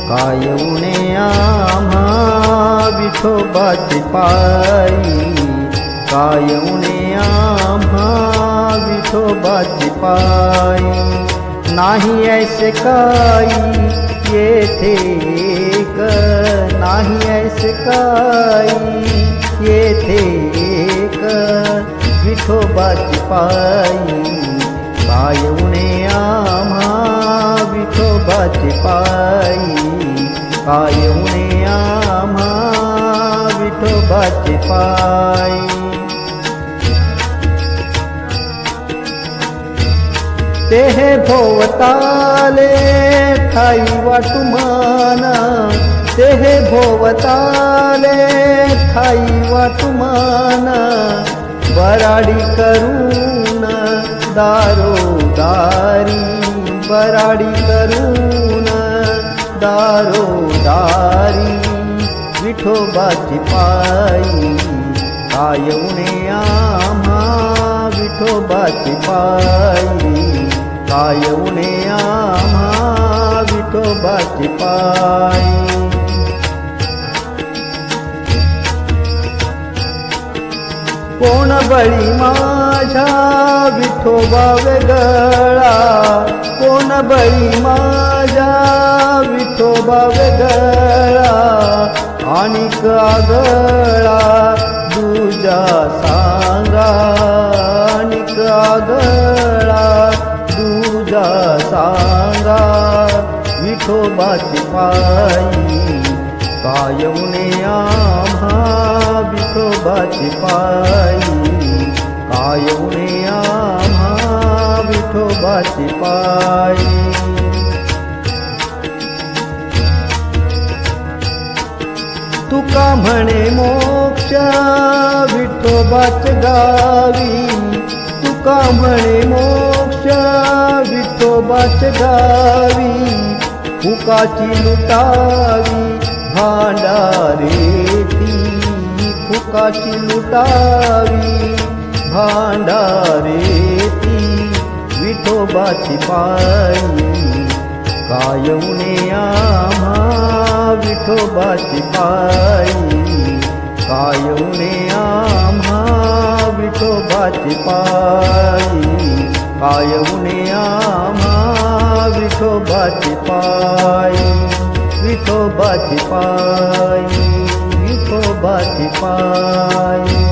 काय उणे आम्हा विठोबाची पायी, काय उणे आम्हा विठोबाची पायी. नाही ऐसे काही येथे एक, नाही ऐसे काही येथे एक विठोबाची पायी. काय उणे आम्हा विठोबाची पायी, काय उणे आम्हा विठोबाची पायी. ते हे भोवताले ठाई वाटुमाना, ते हे भोवताले ठाई वाटुमाना. बराडी करून दारोदारी, बराडी करून दारोदारी विठोबाची पायी. काय उणे आम्हा विठोबाची पायी, काय उणे आम्हा विठोबाची पायी. कोण बळी माझ्या विठोबा वेगळा, कोण बळी माझ्या विठोबा वेगळा. आणिक आगळा दुजा सांगा, आणिक आगळा दुजा सांगा विठोबाची पायी. काय उणे आम्हा विठोबाची पायी, काय उणे आम्हा विठोबाची पायी. तुका म्हणे मोक्ष विठोबाच्या गावी, तुका म्हणे मोक्ष विठोबाच्या गावी. फुकाची लुटावी भांडारेती, फुकाची लुटावी भांडारेती विठोबाची पायी. काय उणे आम्हा विठोबाची पायी, काय उणे आम्हा विठोबाची पायी, काय उणे आम्हा विठोबाची पायी. विठोबाची पायी, विठोबाची पायी.